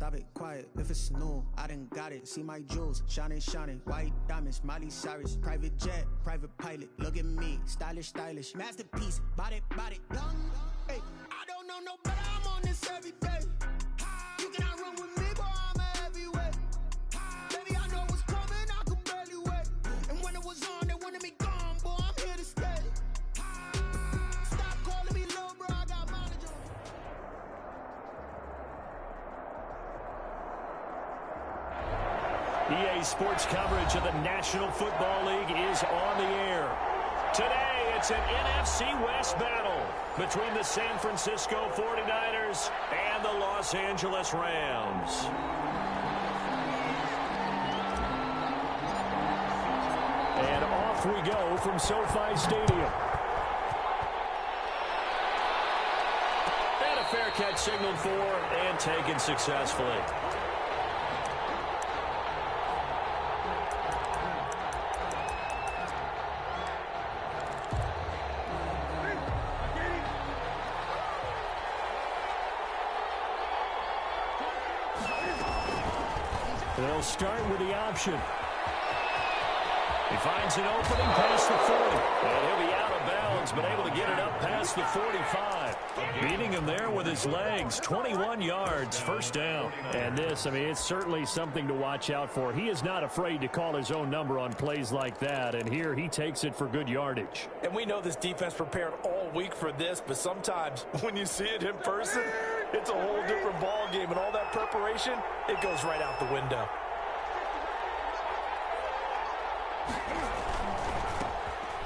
Stop it, quiet, if it's new, I done got it. See my jewels, shining, shining, white diamonds, Miley Cyrus. Private jet, private pilot, look at me, stylish, stylish. Masterpiece, body, young. Hey, I don't know no better, I'm on this every day. You cannot run with me, boy, I'm a heavyweight. Baby, I know what's coming, I could barely wait. And when it was on, they wanted me gone, boy, I'm here to stay. Stop calling me low, bro, I got mileage on. EA Sports coverage of the National Football League is on the air. Today, it's an NFC West battle between the San Francisco 49ers and the Los Angeles Rams. And off we go from SoFi Stadium. And a fair catch signaled for and taken successfully. They'll start with the option. He finds an opening past the 40. And he'll be out of bounds, but able to get it up past the 45. Beating him there with his legs. 21 yards, first down. And this, I mean, it's certainly something to watch out for. He is not afraid to call his own number on plays like that. And here he takes it for good yardage. And we know this defense prepared all week for this, but sometimes when you see it in person, it's a whole different ball game, and all that preparation, it goes right out the window.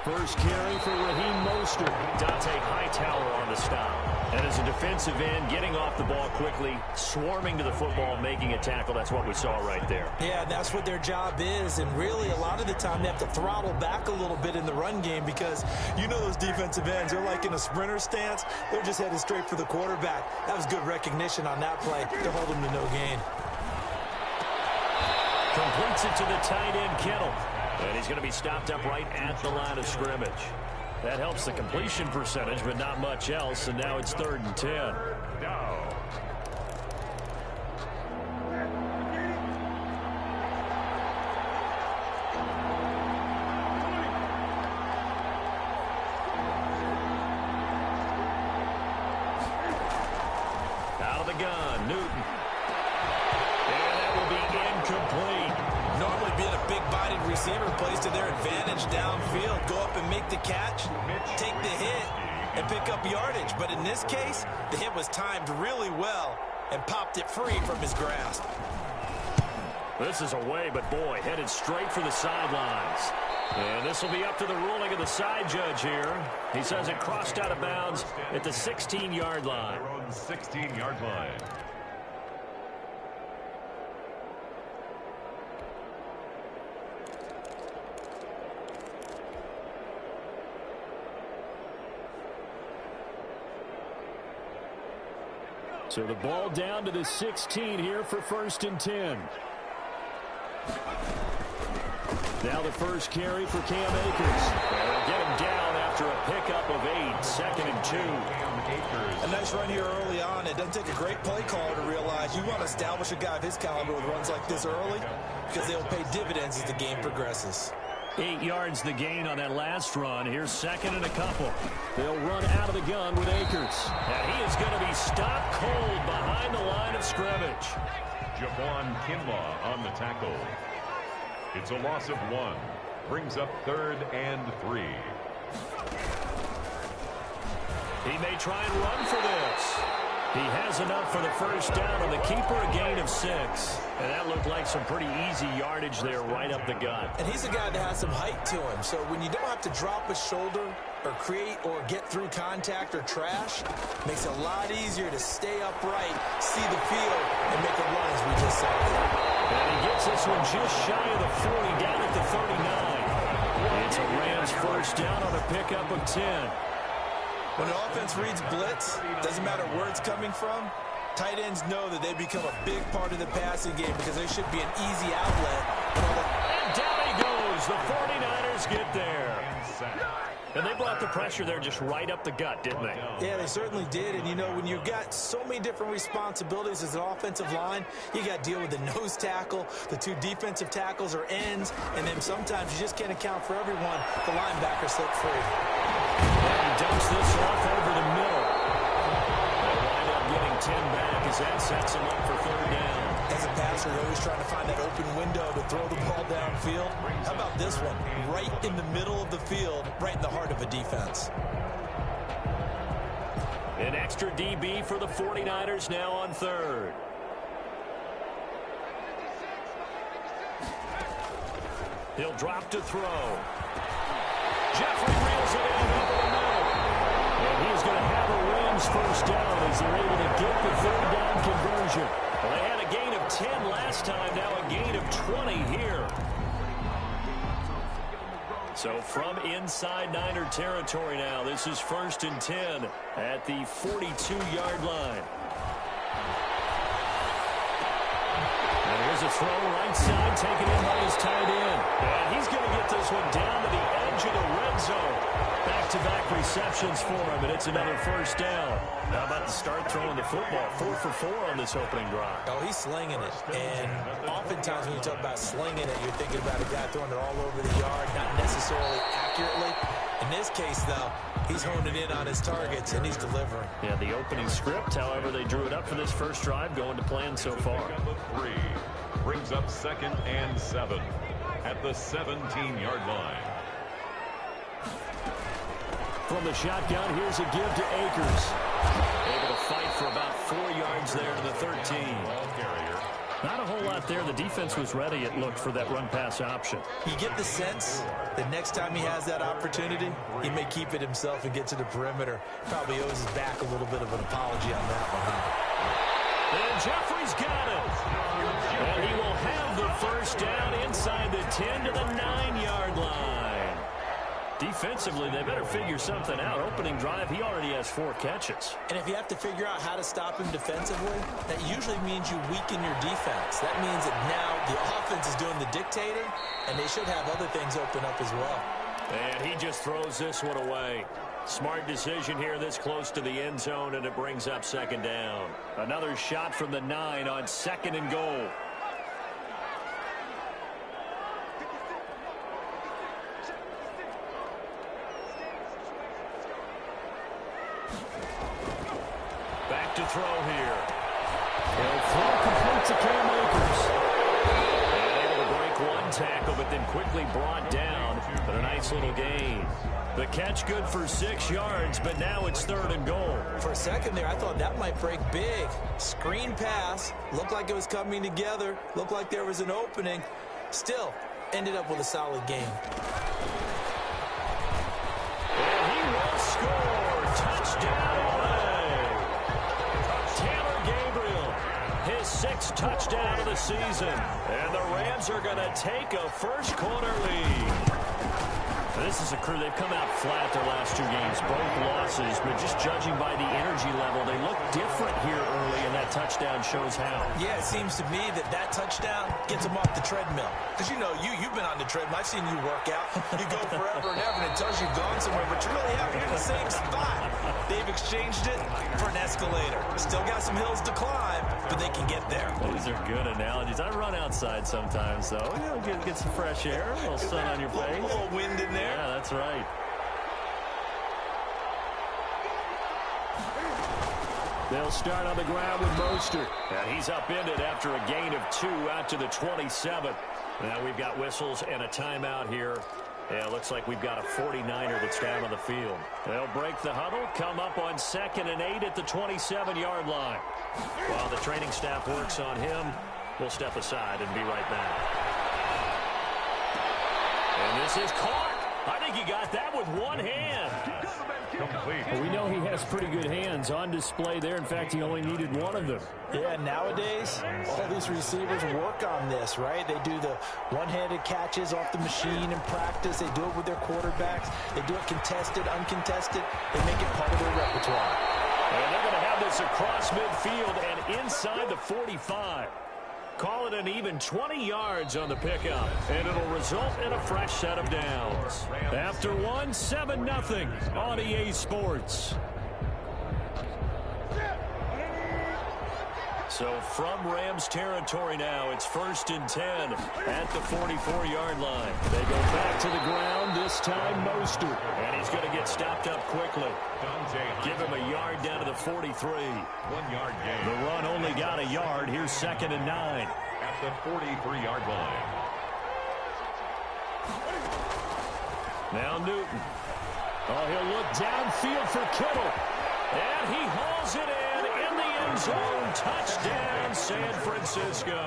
First carry for Raheem Mostert. Dante Hightower on the stop. And as a defensive end, getting off the ball quickly, swarming to the football, making a tackle. That's what we saw right there. Yeah, that's what their job is. And really, a lot of the time, they have to throttle back a little bit in the run game because you know those defensive ends, they're like in a sprinter stance. They're just headed straight for the quarterback. That was good recognition on that play to hold him to no gain. Completes it to the tight end, Kittle. And he's going to be stopped up right at the line of scrimmage. That helps the completion percentage, but not much else, and now it's 3rd and 10. Out of the gun, Newton. And that will be incomplete. Normally being a big-bodied receiver plays to their advantage downfield. Go up and make the catch, take the hit, and pick up yardage. But in this case, the hit was timed really well and popped it free from his grasp. This is away, but boy, headed straight for the sidelines. And this will be up to the ruling of the side judge here. He says it crossed out of bounds at the 16-yard line. 16-yard line. So the ball down to the 16 here for 1st and 10. Now the first carry for Cam Akers. They'll get him down after a pickup of 8, 2nd and 2. A nice run here early on. It doesn't take a great play caller to realize you want to establish a guy of his caliber with runs like this early because they'll pay dividends as the game progresses. 8 yards the gain on that last run. Here's 2nd and a couple. They'll run out of the gun with Akers. And he is going to be stopped cold behind the line of scrimmage. Jaquan Kinlaw on the tackle. It's a loss of 1. Brings up 3rd and 3. He may try and run for this. He has enough for the first down, and the keeper a gain of 6. And that looked like some pretty easy yardage there right up the gut. And he's a guy that has some height to him. So when you don't have to drop a shoulder or create or get through contact or trash, makes it a lot easier to stay upright, see the field, and make a run as we just saw. And he gets this one just shy of the 40, down at the 39. It's a Rams first down on a pickup of 10. When an offense reads blitz, doesn't matter where it's coming from, tight ends know that they become a big part of the passing game because there should be an easy outlet. And down he goes. The 49ers get there. And they brought the pressure there just right up the gut, didn't they? Yeah, they certainly did. And, you know, when you've got so many different responsibilities as an offensive line, you got to deal with the nose tackle, the two defensive tackles or ends, and then sometimes you just can't account for everyone. The linebacker slipped free. And he dumps this off over the middle. They'll wind up getting 10 back as that sets him up for third down. As a passer, you're always trying to find that open window to throw the ball downfield. How about this one? Right in the middle of the field, right in the heart of a defense. An extra DB for the 49ers now on third. He'll drop to throw. Jeffrey reels it in over the middle. And he's going to have a Rams first down as they're able to get the third down conversion. Well, they had a gain of 10 last time, now a gain of 20 here. So from inside Niner territory now, this is 1st and 10 at the 42-yard line. And here's a throw right side, taken in by his tight end. And he's going to get this one down to the edge of the red zone. Back-to-back receptions for him, and it's another first down. How about to start throwing the football? 4 for 4 on this opening drive. Oh, he's slinging it. And oftentimes when you talk about slinging it, you're thinking about a guy throwing it all over the yard, not necessarily accurately. In this case, though, he's honing in on his targets, and he's delivering. Yeah, the opening script, however, they drew it up for this first drive, going to plan so far. Number 3 brings up 2nd and 7 at the 17-yard line. From the shotgun, here's a give to Akers. Able to fight for about 4 yards there to the 13. Not a whole lot there. The defense was ready, it looked, for that run-pass option. You get the sense that next time he has that opportunity, he may keep it himself and get to the perimeter. Probably owes his back a little bit of an apology on that one, huh? And Jeffrey's got it. And he will have the first down inside the 10 to the 9-yard line. Defensively, they better figure something out. Opening drive, he already has 4 catches. And if you have to figure out how to stop him defensively, that usually means you weaken your defense. That means that now the offense is doing the dictating, and they should have other things open up as well. And he just throws this one away. Smart decision here this close to the end zone, and it brings up 2nd down. Another shot from the 9 on 2nd and goal. Back to throw here. He'll throw complete to Cam Akers. And able to break one tackle, but then quickly brought down. But a nice little gain. The catch good for 6 yards, but now it's 3rd and goal. For a second there, I thought that might break big. Screen pass. Looked like it was coming together. Looked like there was an opening. Still, ended up with a solid game. And he will score. Touchdown. His 6th touchdown of the season. And the Rams are going to take a first-quarter lead. This is a crew. They've come out flat their last 2 games, both losses. But just judging by the energy level, they look different here early, and that touchdown shows how. Yeah, it seems to me that touchdown gets them off the treadmill. Because, you know, you've been on the treadmill. I've seen you work out. You go forever and ever, and it tells you've gone somewhere, but you really haven't in the same spot. They've exchanged it for an escalator. Still got some hills to climb, but they can get there. These are good analogies. I run outside sometimes, though. You know, get some fresh air, a little sun on your face. A little wind in there. Yeah, that's right. They'll start on the ground with Mostert. And he's upended after a gain of 2 out to the 27. Now we've got whistles and a timeout here. Yeah, it looks like we've got a 49er that's down on the field. They'll break the huddle, come up on 2nd and 8 at the 27-yard line. While the training staff works on him, we'll step aside and be right back. And this is caught. I think he got that with one hand. Complete. Well, we know he has pretty good hands on display there. In fact, he only needed one of them. Yeah, nowadays, all these receivers work on this, right? They do the one-handed catches off the machine in practice. They do it with their quarterbacks. They do it contested, uncontested. They make it part of their repertoire. And they're going to have this across midfield and inside the 45. Call it an even 20 yards on the pickup, and it'll result in a fresh set of downs. After one, 7-0 on EA Sports. So from Rams territory now, it's 1st and 10 at the 44-yard line. They go back to the ground, this time Mostert. And he's going to get stopped up quickly. Give him a yard down to the 43. 1 yard gain. The run only got a yard. Here's 2nd and 9. At the 43-yard line. Now Newton. Oh, he'll look downfield for Kittle. And he hauls it in the end zone. Touchdown, San Francisco.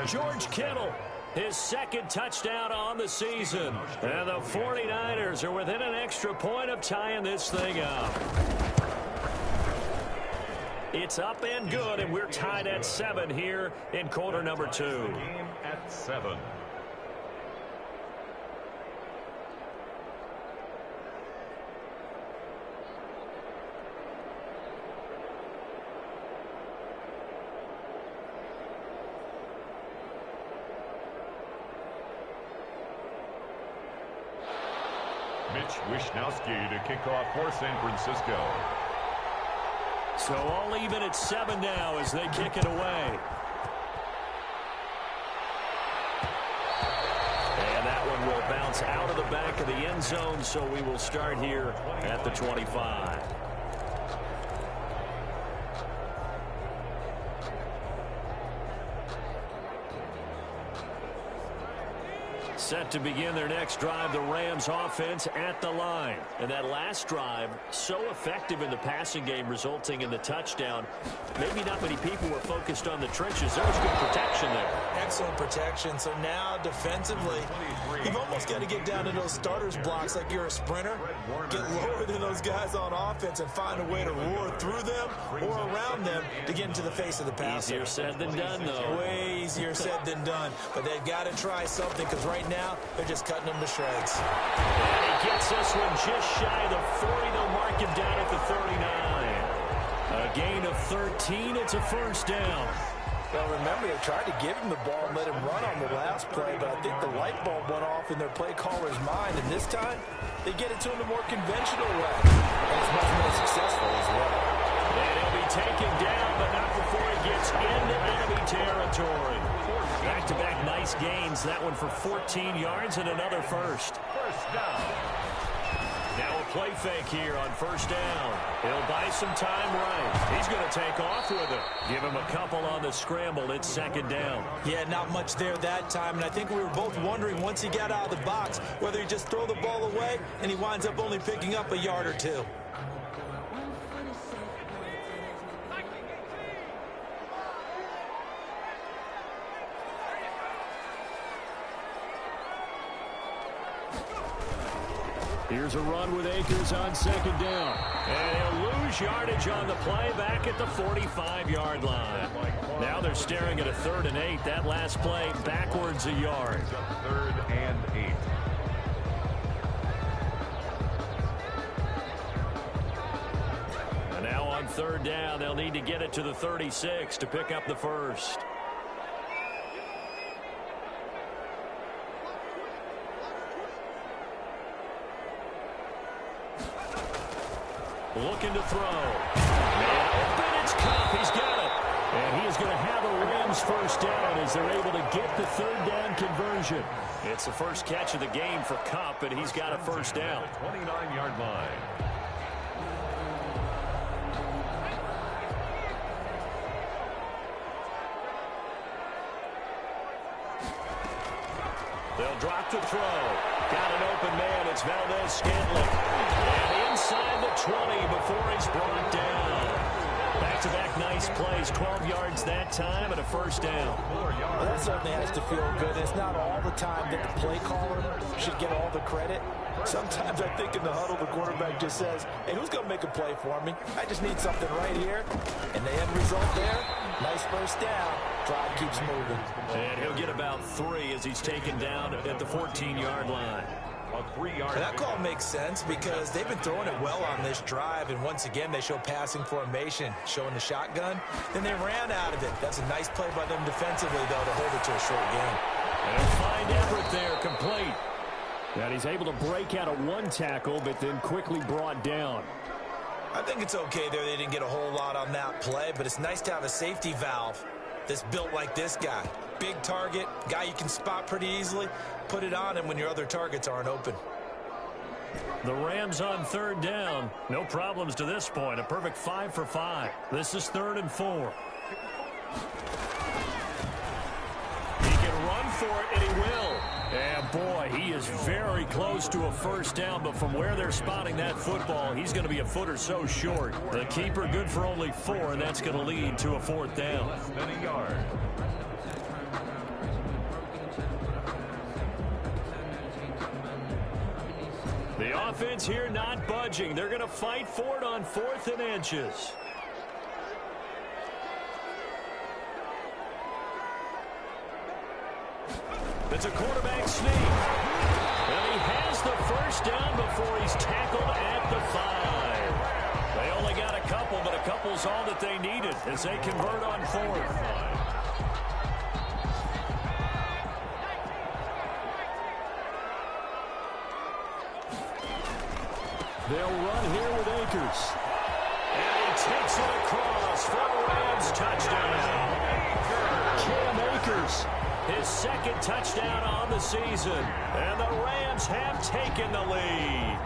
George Kittle, his 2nd touchdown on the season. And the 49ers are within an extra point of tying this thing up. It's up and good, and we're tied at 7 here in quarter number 2. Game at 7. Mitch Wishnowsky to kick off for San Francisco. So all even at 7 now as they kick it away. And that one will bounce out of the back of the end zone, so we will start here at the 25. Set to begin their next drive, the Rams offense at the line. And that last drive, so effective in the passing game, resulting in the touchdown. Maybe not many people were focused on the trenches. There was good protection there. Excellent protection. So now defensively, you've almost got to get down to those starters blocks like you're a sprinter. Get lower than those guys on offense and find a way to roar through them or around them to get into the face of the passer. Easier said than done, though. Way easier said than done. But they've got to try something because right now, they're just cutting them to shreds. And he gets this one just shy of the 40. They'll mark him down at the 39. A gain of 13. It's a first down. Well, remember, they tried to give him the ball and let him run on the last play, but I think the light bulb went off in their play caller's mind, and this time, they get it to him a more conventional way. And it's much more successful as well. And he'll be taken down, but not before he gets into enemy territory. Back-to-back nice gains. That one for 14 yards and another first. First down. Now a play fake here on first down. He'll buy some time right. He's going to take off with it. Give him a couple on the scramble. It's 2nd down. Yeah, not much there that time, and I think we were both wondering once he got out of the box whether he just throw the ball away and he winds up only picking up a yard or two. Here's a run with Akers on 2nd down. And he'll lose yardage on the play back at the 45-yard line. Now they're staring at a 3rd and 8. That last play backwards a yard. 3rd and 8. And now on 3rd down, they'll need to get it to the 36 to pick up the first. Looking to throw. Man open, it's Cup. He's got it. And he is going to have a Rams first down as they're able to get the 3rd down conversion. It's the first catch of the game for Cup, and he's got a first down. 29-yard line. They'll drop the throw. Got an open man. It's Valdez-Scantling. And inside the 20 before he's brought down. Back-to-back nice plays. 12 yards that time and a first down. Well, that certainly has to feel good. It's not all the time that the play caller should get all the credit. Sometimes I think in the huddle, the quarterback just says, hey, who's going to make a play for me? I just need something right here. And the end result there, nice first down. Drive keeps moving. And he'll get about 3 as he's taken down at the 14-yard line. A 3-yard. That call makes sense because they've been throwing it well on this drive, and once again they show passing formation, showing the shotgun. Then they ran out of it. That's a nice play by them defensively, though, to hold it to a short game. And they'll find Everett there, complete. And he's able to break out of one tackle, but then quickly brought down. I think it's okay there. They didn't get a whole lot on that play, but it's nice to have a safety valve that's built like this guy. Big target, guy you can spot pretty easily. Put it on him when your other targets aren't open. The Rams on third down. No problems to this point. A perfect 5 for 5. This is 3rd and 4. He can run for it, and he will. And, boy, he is very close to a first down, but from where they're spotting that football, he's going to be a foot or so short. The keeper good for only 4, and that's going to lead to a 4th down. Less than a yard. The offense here not budging. They're going to fight for it on 4th and inches. It's a quarterback sneak. And he has the first down before he's tackled at the 5. They only got a couple, but a couple's all that they needed as they convert on 4th. They'll run here with Akers. And he takes it across for a Rams touchdown. Cam Akers, his 2nd touchdown on the season. And the Rams have taken the lead.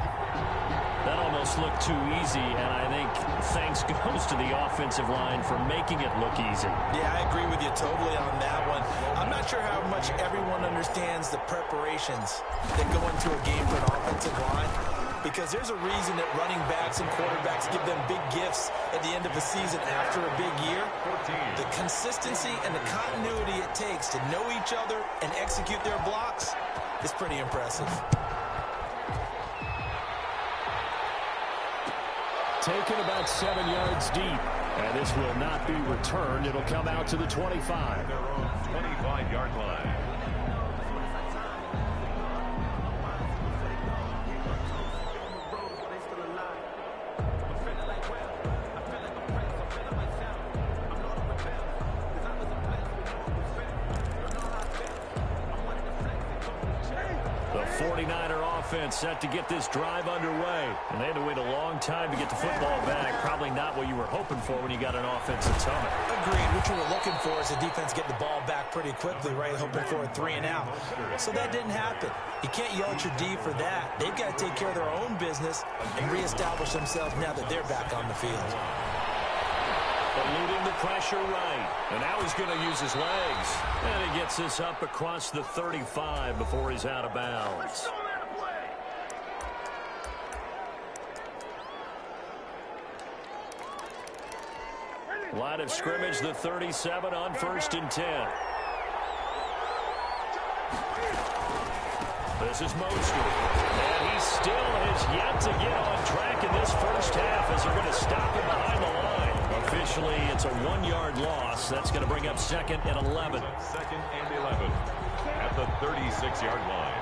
That almost looked too easy, and I think thanks goes to the offensive line for making it look easy. Yeah, I agree with you totally on that one. I'm not sure how much everyone understands the preparations that go into a game for an offensive line, because there's a reason that running backs and quarterbacks give them big gifts at the end of the season after a big year. The consistency and the continuity it takes to know each other and execute their blocks is pretty impressive. Taken about 7 yards deep. And this will not be returned. It'll come out to the 25. Their own 25-yard line. The 49er offense set to get this drive underway. And they had to wait a long time to get the football back. Probably not what you were hoping for when you got an offense that's humming. Agreed. What you were looking for is the defense get the ball back pretty quickly, right? Hoping for a 3 and out. So that didn't happen. You can't yell at your D for that. They've got to take care of their own business and reestablish themselves now that they're back on the field. Eluding the pressure right. And now he's going to use his legs. And he gets this up across the 35 before he's out of bounds. Line of scrimmage, the 37 on 1st and 10. This is Mostert. And he still has yet to get on track in this first half as they're going to stop him behind the line. Officially, it's a 1-yard loss. That's going to bring up 2nd and 11. 2nd and 11 at the 36-yard line.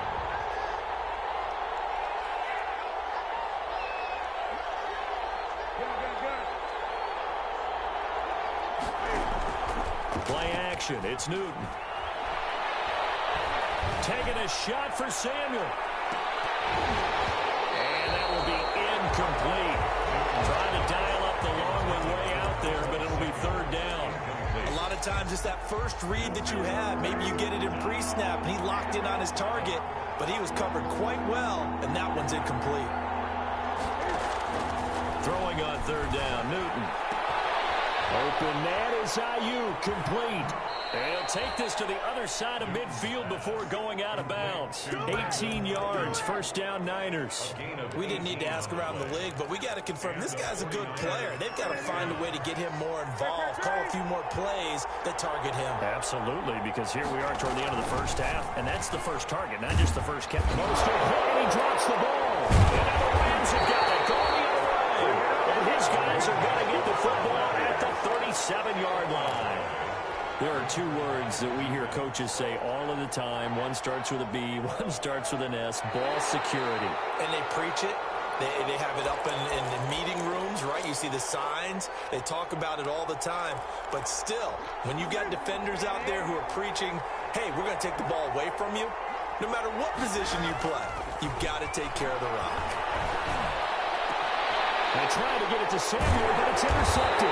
Play action. It's Newton. Taking a shot for Samuel. And that will be incomplete. Trying to dial up the long one way out there, but it'll be 3rd down. A lot of times it's that first read that you have. Maybe you get it in pre-snap, and he locked in on his target, but he was covered quite well, and that one's incomplete. Throwing on 3rd down, Newton. Open man is Ayuk, complete. And he'll take this to the other side of midfield before going out of bounds. 18 yards, first down Niners. We didn't need to ask around the league, but we got to confirm this guy's a good player. They've got to find a way to get him more involved, call a few more plays that target him. Absolutely, because here we are toward the end of the first half, and that's the first target, not just the first catch. Mostert, and he drops the ball. And now the Rams have got it going the other way. And his guys are going to get the football at the 37-yard line. There are two words that we hear coaches say all of the time. One starts with a B, one starts with an S, ball security. And they preach it. They have it up in meeting rooms, right? You see the signs. They talk about it all the time. But still, when you've got defenders out there who are preaching, hey, we're going to take the ball away from you, no matter what position you play, you've got to take care of the rock. They try to get it to Samuel, but it's intercepted.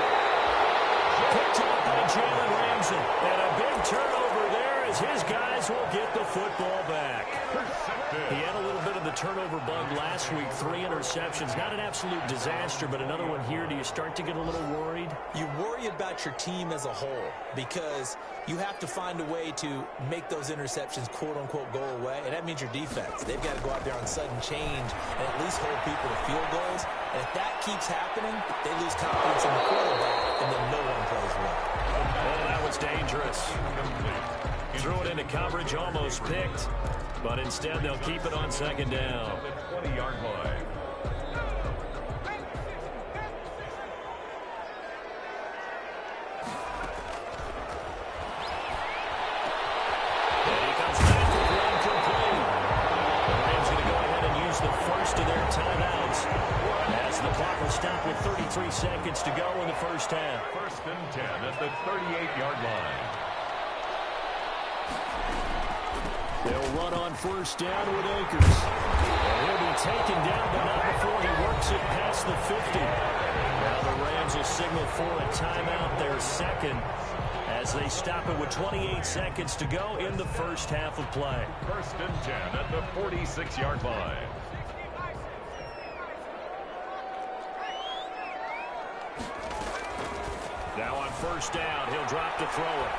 Picked off by Jalen Ramsey. And a big turnover there as his guys will get the football back. He had a little bit of the turnover bug last week. 3 interceptions. Not an absolute disaster, but another one here. Do you start to get a little worried? You worry about your team as a whole because you have to find a way to make those interceptions, quote-unquote, go away, and that means your defense. They've got to go out there on sudden change and at least hold people to field goals. And if that keeps happening, they lose confidence in the quarterback, and then no one plays well. Oh, that was dangerous. Threw it into coverage, almost picked. But instead, they'll keep it on second down. 20-yard line. And he comes back with one complete. The Rams going to go ahead and use the first of their timeouts as the clock will stop with 33 seconds to go in the first half. 1st and 10 at the 38-yard line. They'll run on first down with Akers. And he'll be taken down, but not before he works it past the 50. Now the Rams will signal for a timeout, their second, as they stop it with 28 seconds to go in the first half of play. 1st and 10 at the 46-yard line. Now on first down, he'll drop to throw it.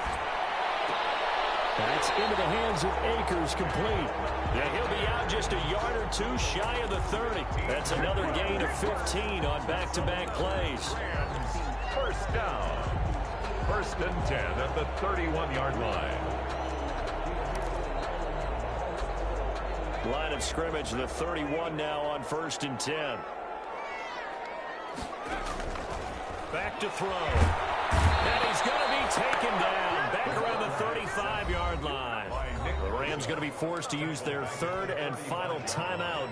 That's into the hands of Akers, complete. Yeah, he'll be out just a yard or two shy of the 30. That's another gain of 15 on back-to-back plays. 1st down. 1st and 10 at the 31-yard line. Line of scrimmage, the 31 now on 1st and 10. Back to throw. And he's going to be taken down back around the 35-yard line. The Rams going to be forced to use their third and final timeout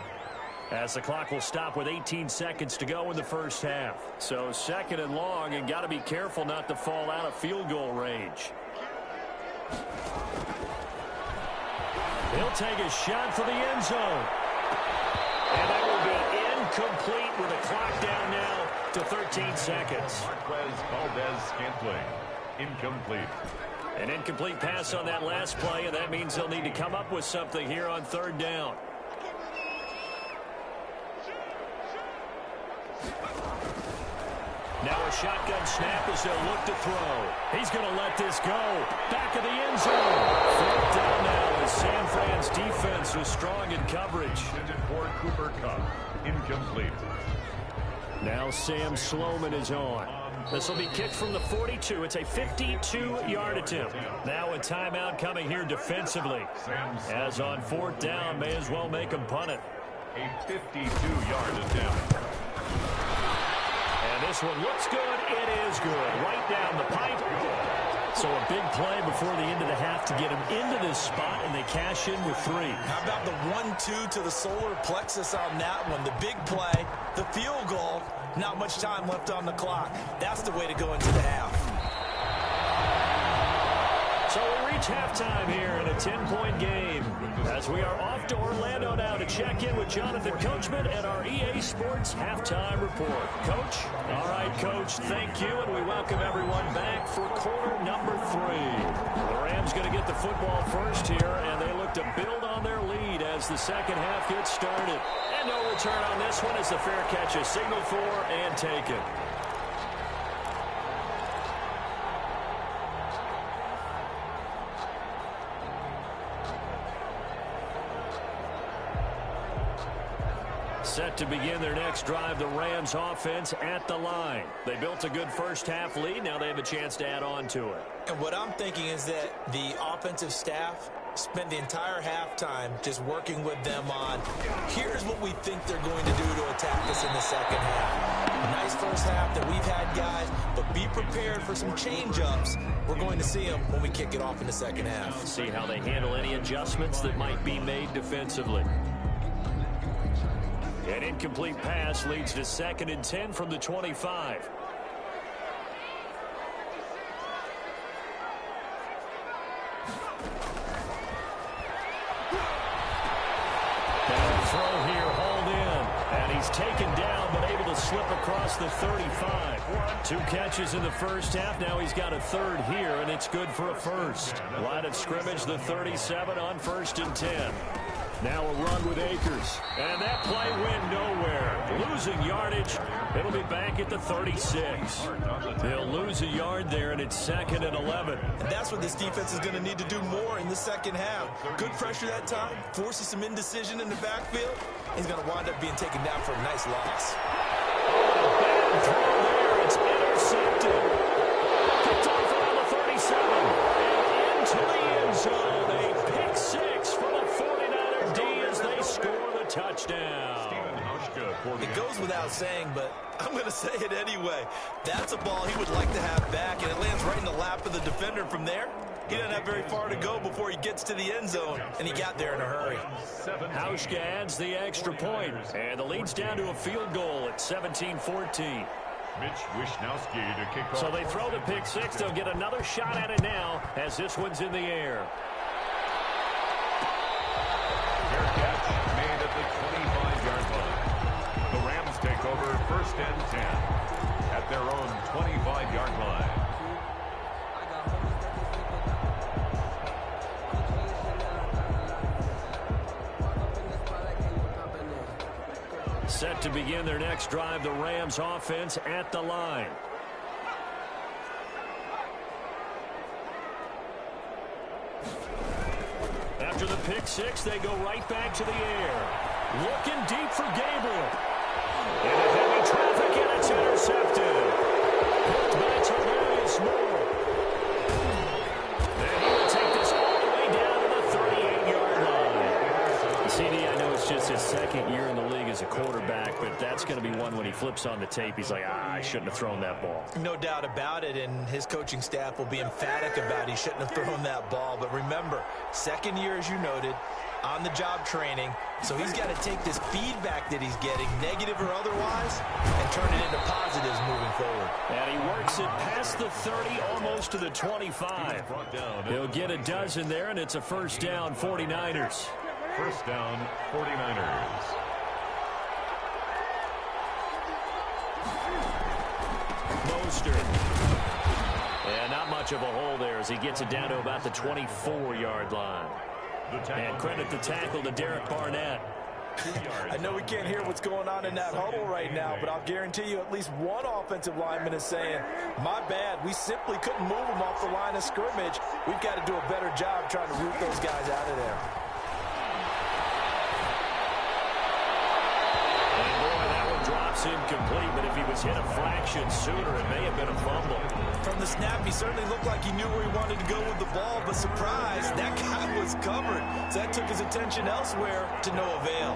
as the clock will stop with 18 seconds to go in the first half. So second and long, and got to be careful not to fall out of field goal range. He'll take a shot for the end zone. And that will be incomplete with a clock down now to 13 seconds. Marquez Valdez-Scantling. Incomplete. An incomplete pass on that last play, and that means they'll need to come up with something here on third down. Now a shotgun snap as they'll look to throw. He's going to let this go. Back of the end zone. Fourth down now as San Fran's defense was strong in coverage. Intended for Cooper Kupp. Incomplete. Now Sam Sloman is on. This will be kicked from the 42. It's a 52-yard attempt. Now a timeout coming here defensively. As on fourth down, may as well make him punt it. A 52-yard attempt. And this one looks good. It is good. Right down the pipe. So a big play before the end of the half to get him into this spot, and they cash in with 3. How about the 1-2 to the solar plexus on that one? The big play, the field goal, not much time left on the clock. That's the way to go into the half. So we reach halftime here in a 10-point game as we are off to Orlando now to check in with Jonathan Coachman and our EA Sports Halftime Report. Coach? All right, Coach, thank you, and we welcome everyone back for quarter number 3. The Rams going to get the football first here, and they look to build on their lead as the second half gets started. And no return on this one as the fair catch is signaled for and taken. Set to begin their next drive, the Rams offense at the line. They built a good first-half lead. Now they have a chance to add on to it. And what I'm thinking is that the offensive staff spent the entire halftime just working with them on, here's what we think they're going to do to attack us in the second half. Nice first half that we've had, guys, but be prepared for some change-ups. We're going to see them when we kick it off in the second half. See how they handle any adjustments that might be made defensively. An incomplete pass leads to 2nd and 10 from the 25. Throw here, hauled in, and he's taken down but able to slip across the 35. 2 catches in the first half. Now he's got a 3rd here, and it's good for a first. Line of scrimmage, the 37 on 1st and 10. Now a run with Akers, and that play went nowhere. Losing yardage. It'll be back at the 36. They'll lose a yard there, and it's 2nd and 11. And that's what this defense is going to need to do more in the second half. Good pressure that time, forces some indecision in the backfield. He's going to wind up being taken down for a nice loss. Bad throw there. It's intercepted. Picked off around the 37. And into the end zone. A pick 6 from a 49er D as they score the touchdown. It goes without saying, but I'm going to say it anyway. That's a ball he would like to have back, and it lands right in the lap of the defender from there. He doesn't have very far to go before he gets to the end zone, and he got there in a hurry. Hauschka adds the extra point, and the lead's down to a field goal at 17-14. Mitch Wishnowski to kick off. So they throw the pick 6. They'll get another shot at it now as this one's in the air. Fair catch made at the 25-yard line. The Rams take over 1st and 10 at their own 25-yard line. Set to begin their next drive, the Rams offense at the line. After the pick 6, they go right back to the air. Looking deep for Gabriel. Into heavy traffic, and it's intercepted. Picked by Tavarius Moore. And he will take this all the way down to the 38-yard line. CD, I know it's just his 2nd year in the league as a quarterback, but that's going to be one when he flips on the tape. He's like, I shouldn't have thrown that ball. No doubt about it, and his coaching staff will be emphatic about he shouldn't have thrown that ball. But remember, 2nd year, as you noted, on-the-job training, so he's got to take this feedback that he's getting, negative or otherwise, and turn it into positives moving forward. And he works it past the 30, almost to the 25. He'll get a dozen there, and it's a first down, 49ers. First down, 49ers. Mostert. And not much of a hole there as he gets it down to about the 24-yard line. And credit the tackle to Derek Barnett. I know we can't hear what's going on in that huddle right now, but I'll guarantee you at least one offensive lineman is saying, my bad, we simply couldn't move them off the line of scrimmage. We've got to do a better job trying to root those guys out of there. And boy, that one drops incomplete, but if he was hit a fraction sooner, it may have been a fumble. From the snap, he certainly looked like he knew where he wanted to go with the ball, but surprise, that guy was covered. So that took his attention elsewhere to no avail.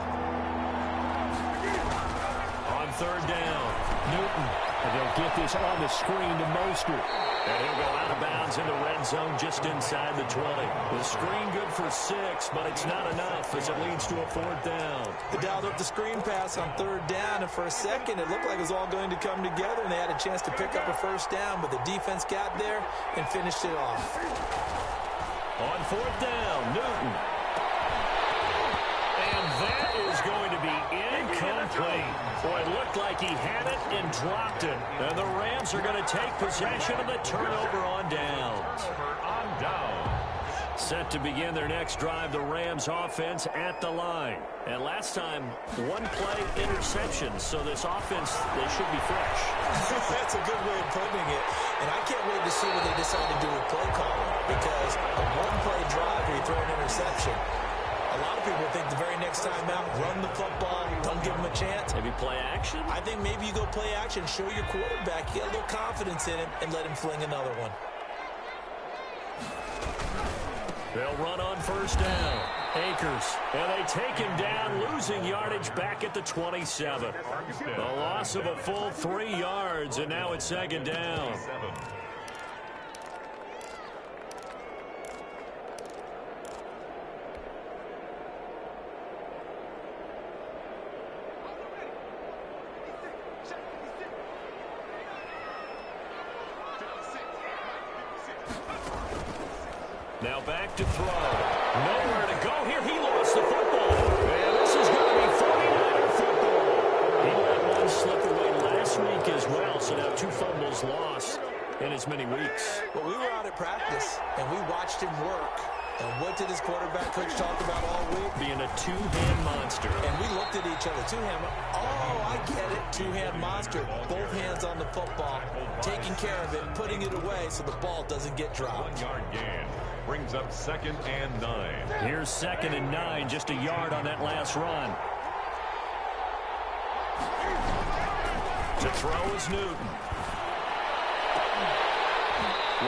On 3rd down, Newton. And they'll get this on the screen to Mostert. And he'll go out of bounds in the red zone just inside the 20. The screen good for 6, but it's not enough as it leads to a 4th down. They dialed up the screen pass on 3rd down, and for a second it looked like it was all going to come together, and they had a chance to pick up a first down, but the defense got there and finished it off. On 4th down, Newton. And that is going to be incomplete. Boy, it looked like he had it and dropped it. And the Rams are going to take possession of the turnover on downs. Set to begin their next drive, the Rams offense at the line. And last time, 1-play interception. So this offense, they should be fresh. That's a good way of putting it. And I can't wait to see what they decide to do with play calling. Because a 1-play drive where you throw an interception, A lot of people think the very next time out, run the football, don't give him a chance. Maybe play action? I think maybe you go play action, show your quarterback, get a little confidence in him, and let him fling another one. They'll run on first down. Akers. And they take him down, losing yardage back at the 27. A loss of a full 3 yards, and now it's second down. Now back to throw. Nowhere to go here. He lost the football. And this is going to be 49er football. He let one slip away last week as well, so now 2 fumbles lost in as many weeks. Well, we were out at practice, and we watched him work. And what did his quarterback coach talk about all week? Being a 2-hand monster. And we looked at each other. 2-hand. Oh, I get it. 2-hand monster. Both hands on the football, taking care of it, putting it away so the ball doesn't get dropped. 1-yard gain. Brings up 2nd and 9. Here's 2nd and 9, just a yard on that last run. To throw is Newton.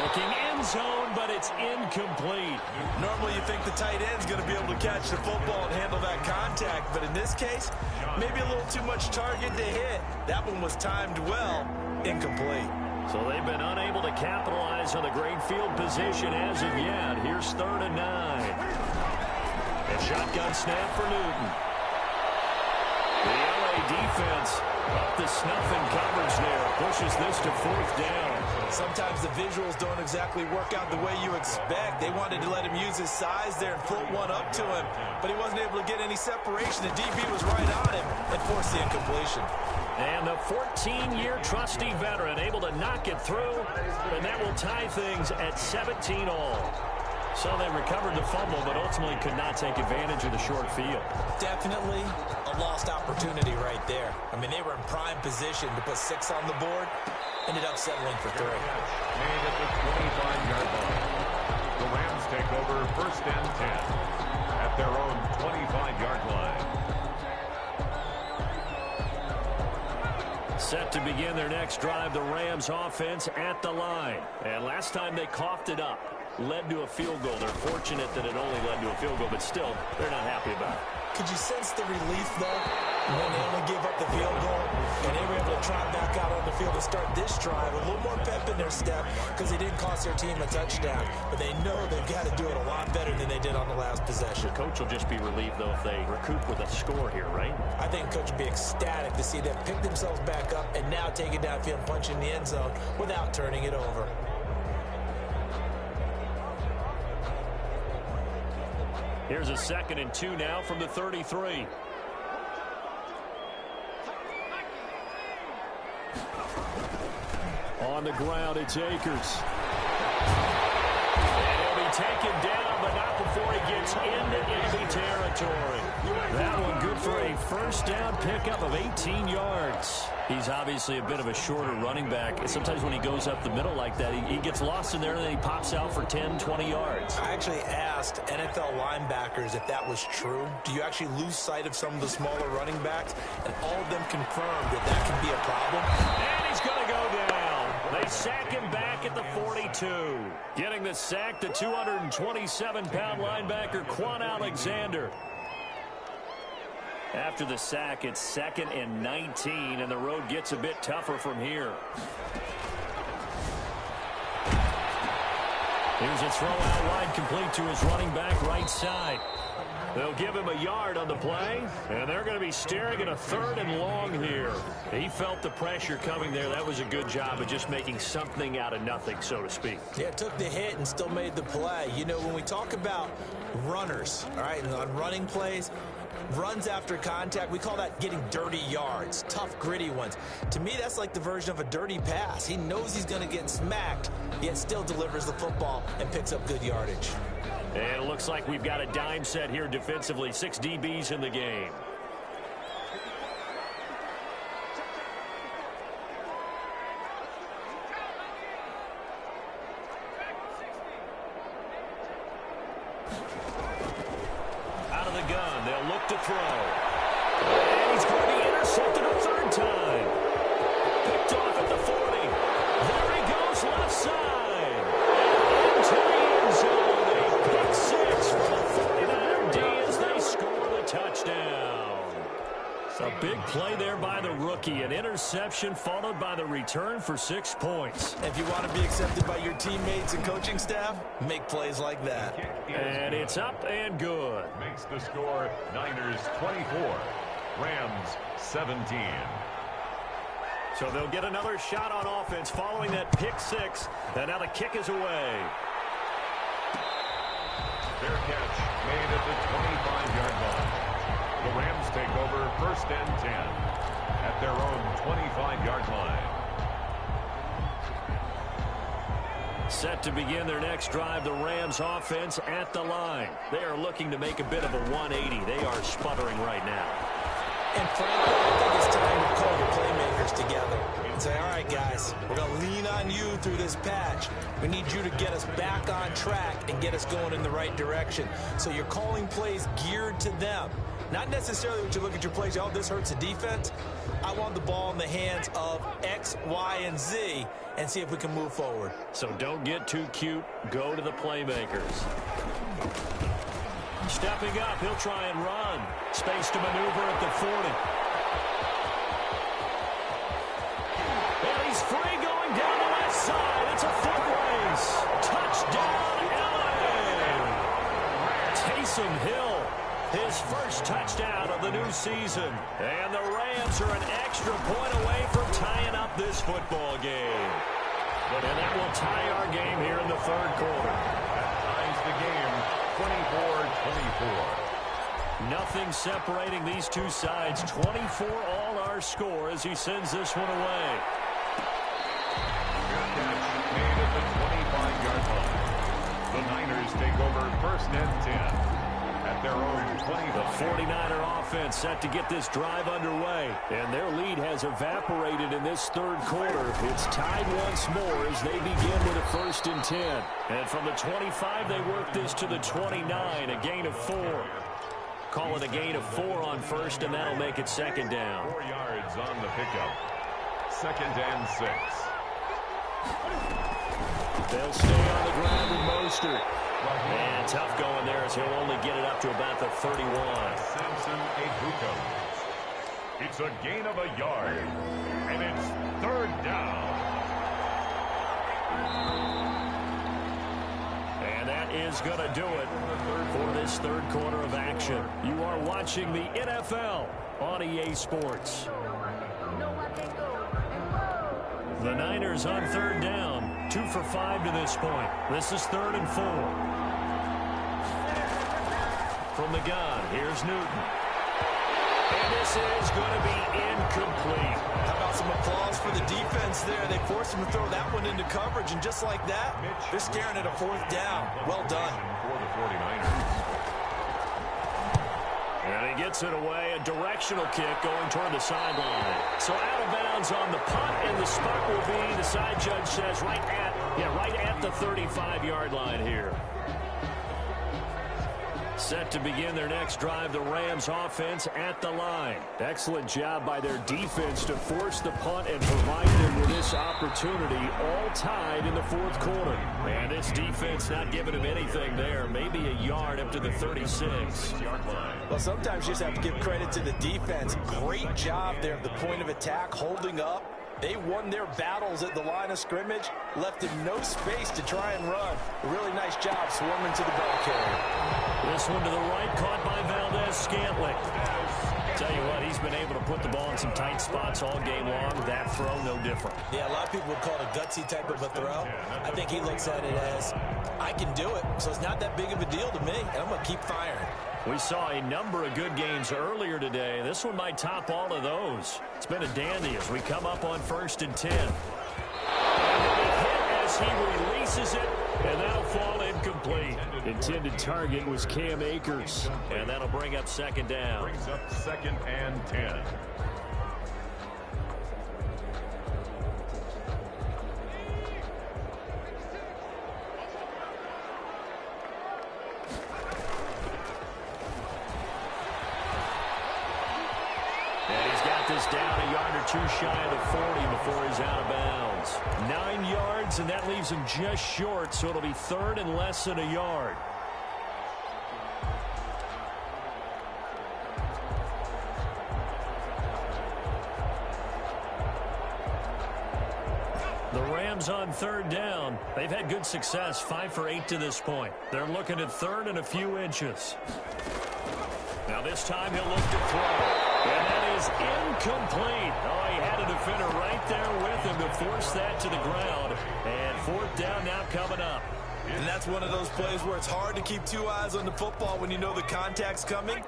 Looking end zone, but it's incomplete. Normally you think the tight end's going to be able to catch the football and handle that contact, but in this case, maybe a little too much target to hit. That one was timed well, incomplete. So they've been unable to capitalize on the great field position as of yet. Here's 3rd and 9. A shotgun snap for Newton. The LA defense up to snuff in coverage there. Pushes this to 4th down. Sometimes the visuals don't exactly work out the way you expect. They wanted to let him use his size there and float one up to him, but he wasn't able to get any separation. The DB was right on him and forced the incompletion. And the 14-year trusty veteran able to knock it through, and that will tie things at 17 all. So they recovered the fumble, but ultimately could not take advantage of the short field. Definitely a lost opportunity right there. I mean, they were in prime position to put 6 on the board, ended up settling for 3. Made at the 25-yard line. The Rams take over 1st and 10 at their own 25-yard line. Set to begin their next drive, the Rams offense at the line. And last time they coughed it up, led to a field goal. They're fortunate that it only led to a field goal, but still, they're not happy about it. Could you sense the relief, though, when they only gave up the field goal and they were able to trot back out on the field to start this drive? A little more pep in their step because they didn't cost their team a touchdown. But they know they've got to do it a lot better than they did on the last possession. The coach will just be relieved, though, if they recoup with a score here, right? I think coach will be ecstatic to see them pick themselves back up and now take it downfield and punch in the end zone without turning it over. Here's a 2nd and 2 now from the 33. On the ground, it's Akers. And he'll be taken down, but not before he gets into enemy territory. That one good for a 1st down pickup of 18 yards. He's obviously a bit of a shorter running back. Sometimes when he goes up the middle like that, he gets lost in there, and then he pops out for 10, 20 yards. I actually asked NFL linebackers if that was true. Do you actually lose sight of some of the smaller running backs? And all of them confirmed that that can be a problem. And he's going to go down. They sack him back at the 42. Getting the sack, the 227-pound linebacker, Quan Alexander. After the sack, it's 2nd and 19, and the road gets a bit tougher from here. Here's a throw out wide, complete to his running back right side. They'll give him a yard on the play, and they're going to be staring at a 3rd and long here. He felt the pressure coming there. That was a good job of just making something out of nothing, so to speak. Yeah, took the hit and still made the play. You know, when we talk about runners, all right, and on running plays, runs after contact, we call that getting dirty yards, tough, gritty ones. To me, that's like the version of a dirty pass. He knows he's going to get smacked, yet still delivers the football and picks up good yardage. And it looks like we've got a dime set here defensively. 6 DBs in the game. Out of the gun. They'll look to throw. And he's going to be intercepted a third time. Picked off at the 40. There he goes left side. Into the end zone. A pick six for the 49er D as they score the touchdown. A big play there by the rookie. An interception followed by the return for 6 points. If you want to be accepted by your teammates and coaching staff, make plays like that. And it's up and good. Makes the score Niners 24, Rams 17. So they'll get another shot on offense following that pick six. And now the kick is away. Fair catch made at the 25-yard line. The Rams take over first and 10 at their own 25-yard line. Set to begin their next drive, the Rams offense at the line. They are looking to make a bit of a 180. They are sputtering right now. And frankly, I think it's time to call the playmakers together and say, all right, guys, we're going to lean on you through this patch. We need you to get us back on track and get us going in the right direction. So you're calling plays geared to them. Not necessarily what you look at your plays, oh, this hurts the defense. I want the ball in the hands of X, Y, and Z and see if we can move forward. So don't get too cute. Go to the playmakers. Stepping up, he'll try and run. Space to maneuver at the 40. And he's free going down the left side. It's a foot race. Touchdown, LA. Taysom Hill. His first touchdown of the new season. And the Rams are an extra point away from tying up this football game. And that will tie our game here in the third quarter. That ties the game 24-24. Nothing separating these two sides. 24 all our score as he sends this one away. Good catch made at the 25-yard line. The Niners take over first and 10. At their own 25. The 49er offense set to get this drive underway. And their lead has evaporated in this third quarter. It's tied once more as they begin with a first and 10. And from the 25, they work this to the 29, a gain of 4. Call it a gain of 4 on first, and that'll make it second down. 4 yards on the pickup. Second and 6. They'll stay on the ground with Mostert. And tough going there as he'll only get it up to about the 31. Samson Ebuka. It's a gain of a yard. And it's third down. And that is going to do it for this third quarter of action. You are watching the NFL on EA Sports. The Niners on third down. 2 for 5 to this point. This is 3rd and 4. From the gun, here's Newton. And this is going to be incomplete. How about some applause for the defense there? They forced him to throw that one into coverage, and just like that, they're staring at a 4th down. Well done. For the 49ers. And he gets it away, a directional kick going toward the sideline. So out of bounds on the punt, and the spot will be, the side judge says, right at the 35-yard line here. Set to begin their next drive, the Rams offense at the line. Excellent job by their defense to force the punt and provide them with this opportunity, all tied in the fourth quarter. And this defense not giving them anything there, maybe a yard up to the 36-yard line. Well, sometimes you just have to give credit to the defense. Great job there at the point of attack, holding up. They won their battles at the line of scrimmage, left them no space to try and run. A really nice job swarming to the ball carrier. This one to the right, caught by Valdez-Scantling. Tell you what, he's been able to put the ball in some tight spots all game long. That throw, no different. Yeah, a lot of people would call it a gutsy type of a throw. I think he looks at it as, I can do it, so it's not that big of a deal to me, and I'm going to keep firing. We saw a number of good games earlier today. This one might top all of those. It's been a dandy as we come up on 1st and 10. And he'll be hit as he releases it, and that'll fall incomplete. Intended target was Cam Akers, and that'll bring up second down. Brings up 2nd and 10. down a yard or two shy of the 40 before he's out of bounds. 9 yards, and that leaves him just short, so it'll be third and less than a yard. The Rams on third down. They've had good success, 5 for 8 to this point. They're looking at third and a few inches. Now this time he'll look to throw. And that is incomplete. Oh, he had a defender right there with him to force that to the ground. And fourth down now coming up. And that's one of those plays where it's hard to keep 2 eyes on the football when you know the contact's coming,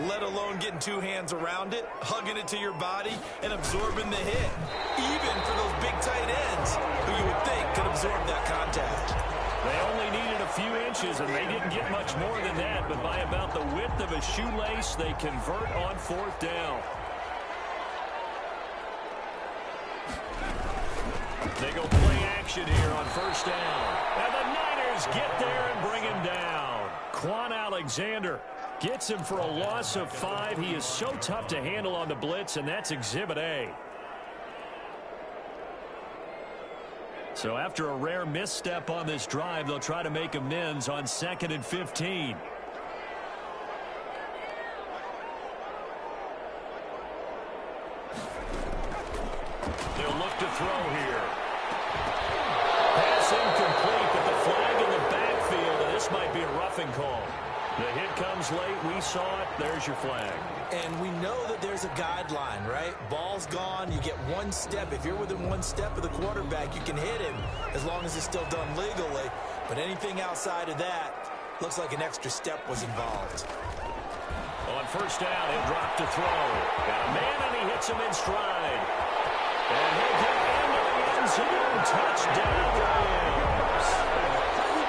let alone getting 2 hands around it, hugging it to your body, and absorbing the hit. Even for those big tight ends, who you would think could absorb that contact. They only needed a few inches, and they didn't get much more than that, but by about the width of a shoelace, they convert on fourth down. They go play action here on first down. And the Niners get there and bring him down. Quan Alexander gets him for a loss of 5. He is so tough to handle on the blitz, and that's Exhibit A. So after a rare misstep on this drive, they'll try to make amends on 2nd and 15. They'll look to throw here. Pass incomplete, but the flag in the backfield, and this might be a roughing call. The hit comes late. We saw it. There's your flag. And we know that there's a guideline, right? Ball's gone. You get 1 step. If you're within 1 step of the quarterback, you can hit him as long as it's still done legally. But anything outside of that, looks like an extra step was involved. On first down, he'll drop to throw. Got a man, and he hits him in stride. And he'll get into the end zone. Touchdown, Rams.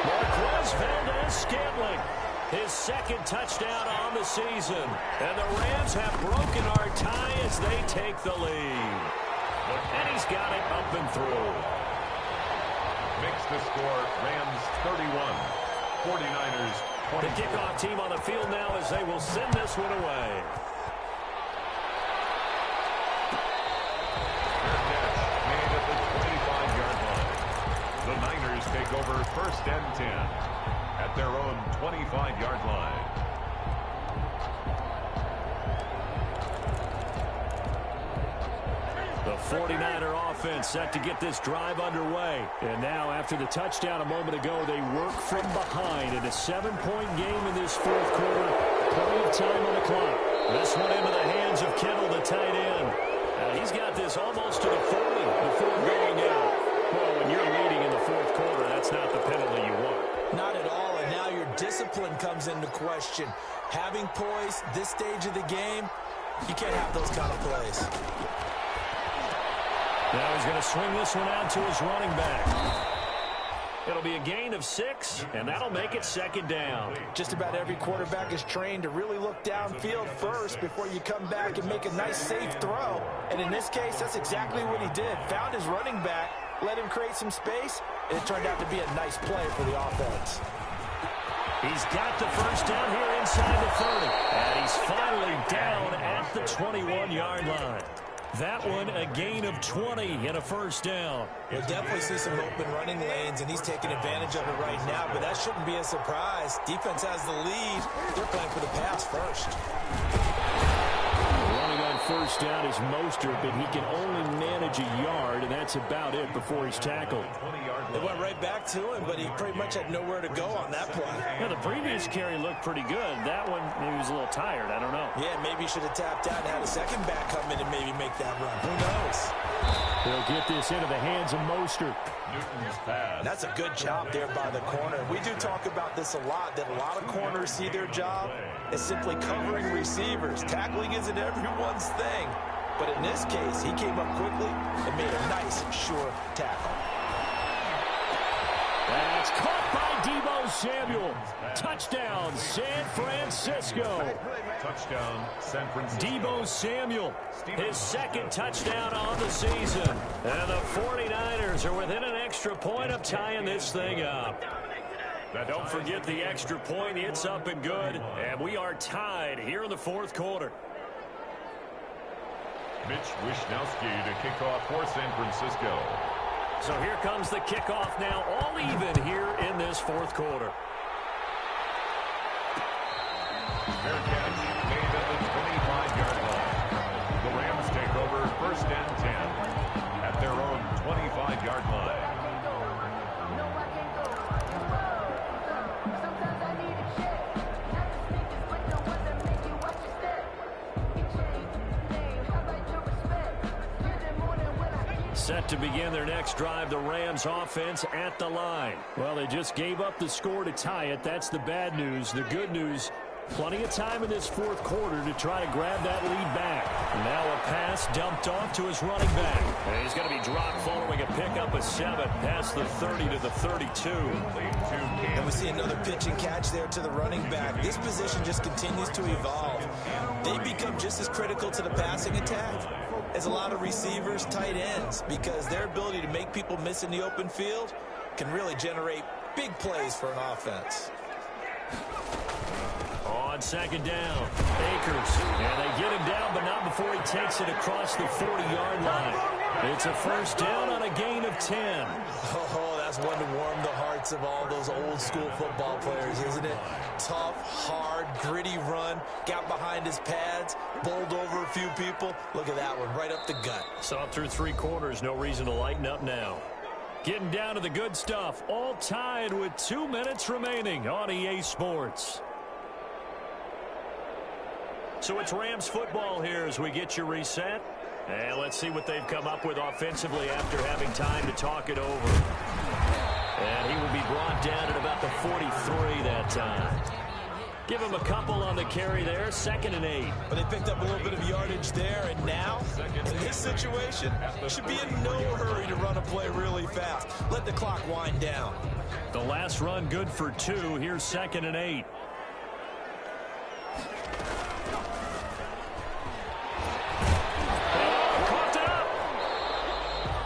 Marquez Valdez-Scantling. His 2nd touchdown on the season. And the Rams have broken our tie as they take the lead. And he's got it up and through. Makes the score Rams 31, 49ers 20. The kickoff team on the field now as they will send this one away. Made at the 25-yard line. The Niners take over first and 10 at their own 25-yard line. The 49er offense set to get this drive underway. And now after the touchdown a moment ago, they work from behind in a 7-point game in this fourth quarter. Plenty of time on the clock. This one into the hands of Kittle, the tight end. He's got this almost to the 40 before going out. Well, when you're leading in the fourth quarter, that's not the penalty you want. Not at all, and now your discipline comes into question. Having poise this stage of the game, you can't have those kind of plays. Now he's going to swing this one out to his running back. It'll be a gain of 6, and that'll make it 2nd down. Just about every quarterback is trained to really look downfield first before you come back and make a nice, safe throw. And in this case, that's exactly what he did. Found his running back, let him create some space, and it turned out to be a nice play for the offense. He's got the first down here inside the 30. And he's finally down at the 21-yard line. That one, a gain of 20 and a first down. We'll definitely see some open running lanes, and he's taking advantage of it right now, but that shouldn't be a surprise. Defense has the lead. They're playing for the pass first. Running on first down is Mostert, but he can only manage a yard, and that's about it before he's tackled. They went right back to him, but he pretty much had nowhere to go on that play. Yeah, the previous carry looked pretty good. That one, maybe he was a little tired. I don't know. Yeah, maybe he should have tapped out and had a second back come in and maybe make that run. Who knows? They'll get this into the hands of Mostert. Newton's pass. That's a good job there by the corner. We do talk about this a lot, that a lot of corners see their job as simply covering receivers. Tackling isn't everyone's thing. But in this case, he came up quickly and made a nice, sure tackle. That's caught by Deebo Samuel. Touchdown, San Francisco. Touchdown, San Francisco. Deebo Samuel, his 2nd touchdown on the season. And the 49ers are within an extra point of tying this thing up. Now don't forget the extra point. It's up and good. And we are tied here in the fourth quarter. Mitch Wishnowski to kick off for San Francisco. So here comes the kickoff now, all even here in this fourth quarter. Fair catch made at the 25-yard line. The Rams take over first and 10 at their own 25-yard line. Set to begin their next drive, the Rams offense at the line. Well, they just gave up the score to tie it. That's the bad news. The good news, plenty of time in this fourth quarter to try to grab that lead back. Now a pass dumped off to his running back. And he's going to be dropped following a pickup of 7 past the 30 to the 32. And we see another pitch and catch there to the running back. This position just continues to evolve. They become just as critical to the passing attack as a lot of receivers, tight ends, because their ability to make people miss in the open field can really generate big plays for an offense. On second down, Akers. And they get him down, but not before he takes it across the 40-yard line. It's a first down on a gain of 10. Oh, that's one to warm the hearts of all those old-school football players, isn't it? Tough, hard, gritty run, got behind his pads, bowled over a few people. Look at that one, right up the gut. So up through 3 quarters, no reason to lighten up now. Getting down to the good stuff, all tied with 2 minutes remaining on EA Sports. So it's Rams football here as we get you reset. And let's see what they've come up with offensively after having time to talk it over. And he will be brought down at about the 43 that time. Give him a couple on the carry there, 2nd and 8. But they picked up a little bit of yardage there, and now, in this situation, should be in no hurry to run a play really fast. Let the clock wind down. The last run good for 2. Here's 2nd and 8.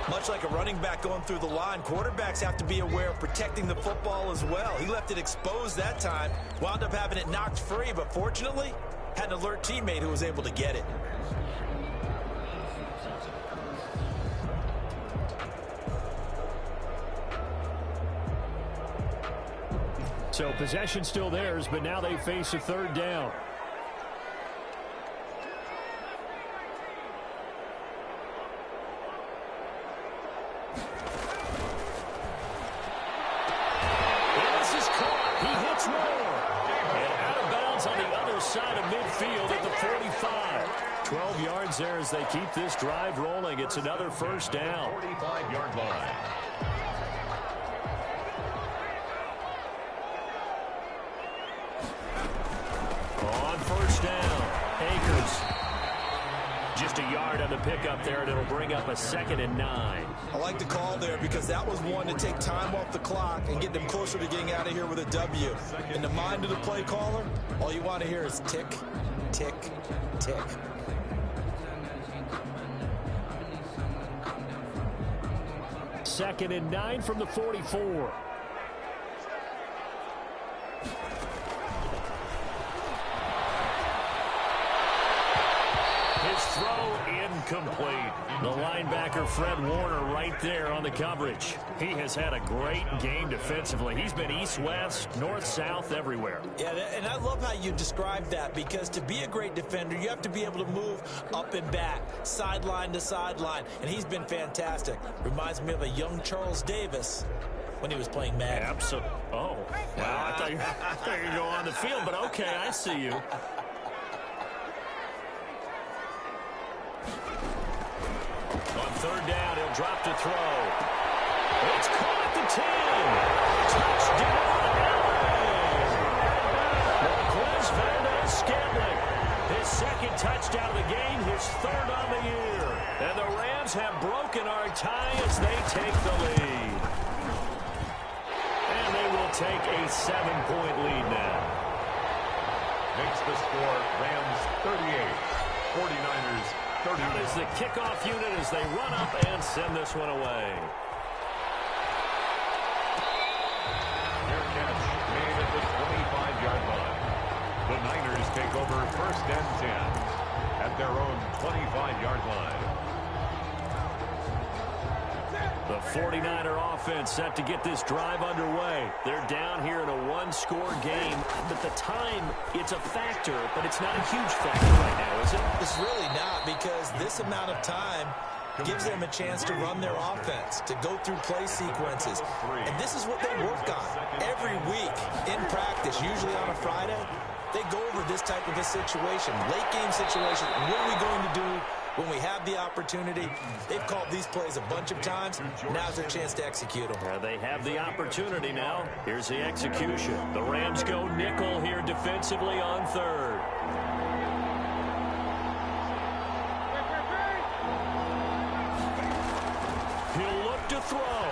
Much like a running back going through the line, quarterbacks have to be aware of protecting the football as well. He left it exposed that time, wound up having it knocked free, but fortunately, had an alert teammate who was able to get it. So possession still theirs, but now they face a third down. Side of midfield at the 45. 12 yards there as they keep this drive rolling. It's another first down. 45-yard line. On first down, Akers. Just a yard on the pickup there, and it'll bring up a 2nd and 9. I like the call there because that was one to take time off the clock and get them closer to getting out of here with a W. In the mind of the play caller, all you want to hear is tick, tick, tick. Second and 9 from the 44. Throw incomplete. The linebacker, Fred Warner, right there on the coverage. He has had a great game defensively. He's been east-west, north-south, everywhere. Yeah, and I love how you describe that because to be a great defender, you have to be able to move up and back, sideline to sideline, and he's been fantastic. Reminds me of a young Charles Davis when he was playing Madden. Absolutely. Oh, wow. I thought you were going to go on the field, but okay, I see you. On third down, he'll drop to throw. It's caught at the 10. Touchdown, LA. Marquez Valdez-Scantling. His 2nd touchdown of the game, his 3rd on the year. And the Rams have broken our tie as they take the lead. And they will take a 7-point lead now. Makes the score Rams 38, 49ers 30. That is the kickoff unit as they run up and send this one away. Fair catch made at the 25-yard line. The Niners take over first and 10 at at their own 25-yard line. The 49er offense set to get this drive underway. They're down here in a one-score game, but the time, it's a factor, but it's not a huge factor right now, is it? It's really not, because this amount of time gives them a chance to run their offense, to go through play sequences. And this is what they work on every week in practice, usually on a Friday. They go over this type of a situation, late-game situation. What are we going to do when we have the opportunity? They've called these plays a bunch of times. Now's their chance to execute them. They have the opportunity now. Here's the execution. The Rams go nickel here defensively on third. He'll look to throw.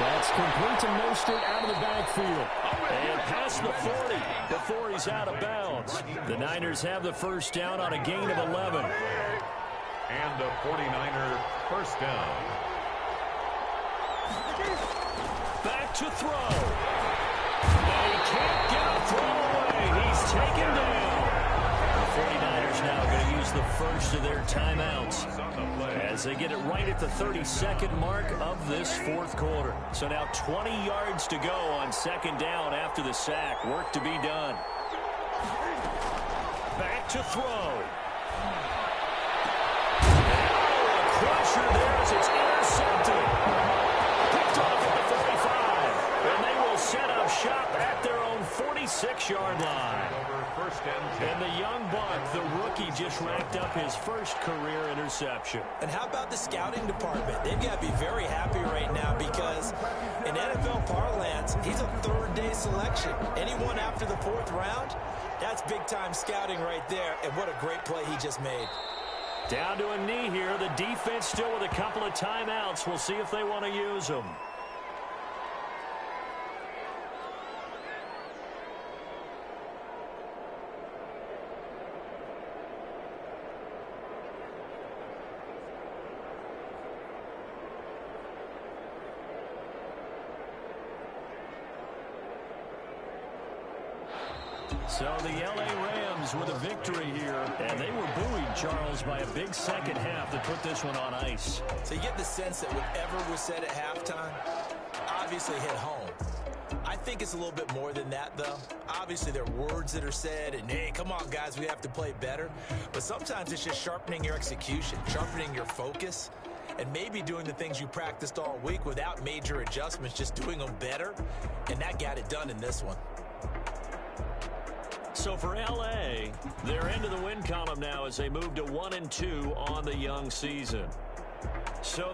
That's complete to Mostert out of the backfield. And past the 40 before he's out of bounds. The Niners have the first down on a gain of 11. And a 49er first down. Back to throw. They can't get a throw away. He's taken down. The 49ers now going to use the first of their timeouts as they get it right at the 32nd mark of this fourth quarter. So now 20 yards to go on second down after the sack. Work to be done. Back to throw. Oh, a crusher there as it's intercepted. Picked off at the 45. And they will set up shop at their own 46-yard line. And the young buck, the rookie, just racked up his first career interception. And how about the scouting department? They've got to be very happy right now because in NFL parlance, he's a third-day selection. Anyone after the fourth round, that's big-time scouting right there. And what a great play he just made. Down to a knee here. The defense still with a couple of timeouts. We'll see if they want to use them. So the L.A. Rams with a victory here. And they were buoyed, Charles, by a big second half that put this one on ice. So you get the sense that whatever was said at halftime obviously hit home. I think it's a little bit more than that, though. Obviously, there are words that are said, and, hey, come on, guys, we have to play better. But sometimes it's just sharpening your execution, sharpening your focus, and maybe doing the things you practiced all week without major adjustments, just doing them better. And that got it done in this one. So for L.A., they're into the win column now as they move to 1-2 on the young season. So that